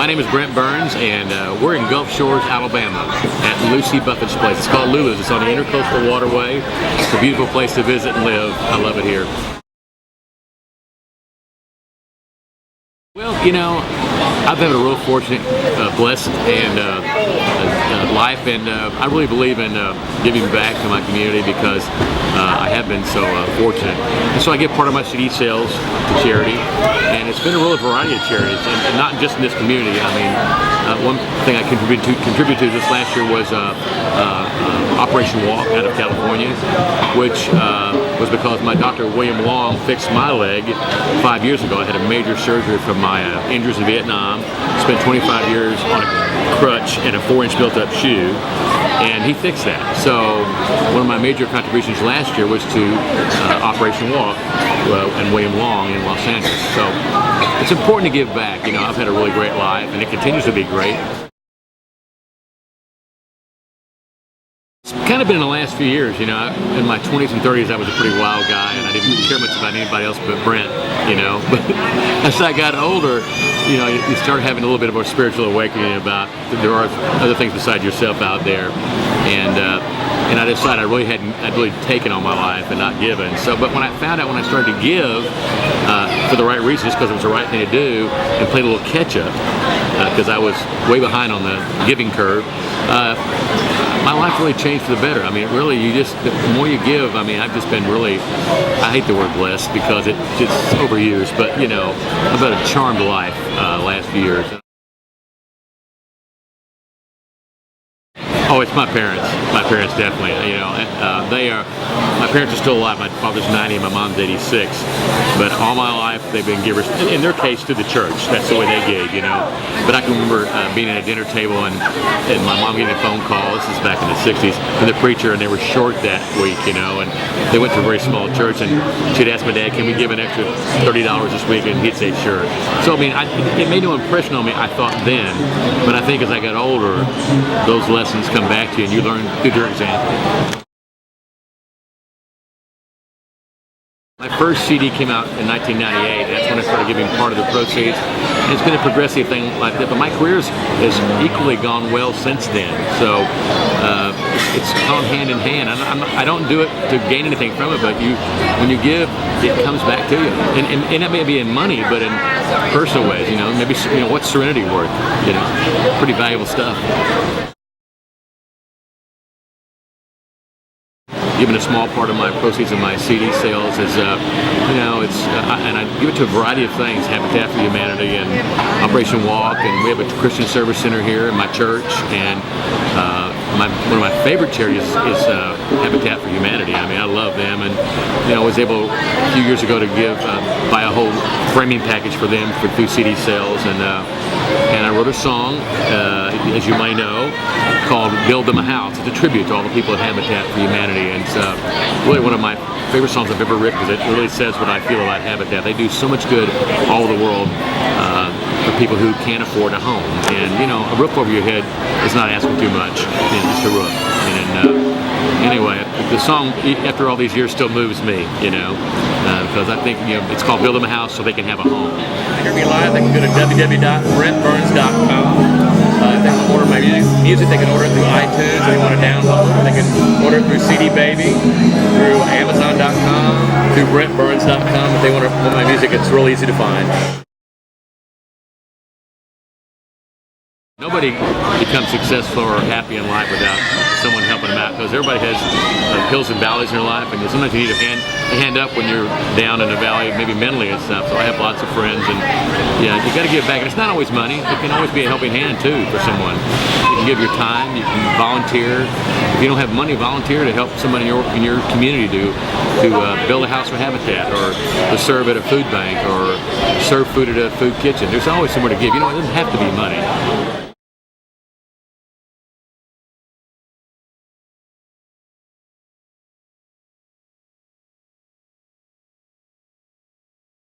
My name is Brent Burns, and we're in Gulf Shores, Alabama, at Lucy Buffett's place. It's called Lulu's. It's on the Intercoastal Waterway. It's a beautiful place to visit and live. I love it here. Well, you know, I've had a real fortunate, blessed, and life, and I really believe in giving back to my community because I have been so fortunate. And so I give part of my CD sales to charity, and it's been a real variety of charities, and not just in this community. I mean, one thing I contributed to this last year was Operation Walk out of California, which was because my doctor, William Long, fixed my leg 5 years ago. I had a major surgery from my injuries in Vietnam, spent 25 years on a crutch and a 4-inch built-up shoe, and he fixed that. So one of my major contributions last year was to Operation Walk and William Long in Los Angeles. So it's important to give back. You know, I've had a really great life, and it continues to be great. It's kind of been in the last few years, you know. In my 20s and 30s, I was a pretty wild guy, and I didn't care much about anybody else but Brent, you know. But as I got older, you know, you start having a little bit of a spiritual awakening about there are other things besides yourself out there, and I decided I'd really taken on my life and not given. So, but when I found out when I started to give for the right reasons, because it was the right thing to do, and played a little catch up because I was way behind on the giving curve. My life really changed for the better. I mean, really, the more you give, I mean, I've just been really, I hate the word blessed because it's overused, but you know, I've had a charmed life last few years. Oh, it's my parents. My parents definitely. You know, my parents are still alive. My father's 90 and my mom's 86. But all my life they've been givers. In their case, to the church. That's the way they gave. You know. But I can remember being at a dinner table and my mom getting a phone call. This is back in the 60s from the preacher, and they were short that week. You know, and they went to a very small church, and she'd ask my dad, "Can we give an extra $30 this week?" And he'd say, "Sure." So I mean, it made no impression on me. I thought then, but I think as I got older, those lessons come back to you, and you learn through their example. My first CD came out in 1998. That's when I started giving part of the proceeds. And it's been a progressive thing like that, but my career has equally gone well since then. So it's gone hand in hand. I don't do it to gain anything from it, but when you give, it comes back to you. And that may be in money, but in personal ways. You know, maybe what's serenity worth? You know, pretty valuable stuff. Giving a small part of my proceeds of my CD sales is, and I give it to a variety of things: Habitat for Humanity and Operation Walk, and we have a Christian Service Center here in my church, and one of my favorite charities is Habitat for Humanity. I mean, I love them, and I was able a few years ago to buy a whole framing package for them through CD sales, and I wrote a song, as you may know, called "Build Them a House." It's a tribute to all the people at Habitat for Humanity, and it's really one of my favorite songs I've ever written because it really says what I feel about Habitat. They do so much good all over the world for people who can't afford a home, and a roof over your head is not asking too much, just a roof. And anyway, the song after all these years still moves me, because I think it's called "Build Them a House" so they can have a home. To hear me live, they can go to www.brentburns.com. If they want to order my music, they can order it through iTunes. If they want to download it, they can order it through CD Baby, through Amazon.com, through BrentBurns.com. If they want my music, it's real easy to find. Nobody becomes successful or happy in life without someone helping them out, because everybody has hills and valleys in their life, and sometimes you need a hand up when you're down in a valley, maybe mentally and stuff. So I have lots of friends, and you got to give back. And it's not always money; it can always be a helping hand too for someone. You can give your time, you can volunteer. If you don't have money, volunteer to help somebody in your community to build a house for Habitat, or to serve at a food bank, or serve food at a food kitchen. There's always somewhere to give. It doesn't have to be money.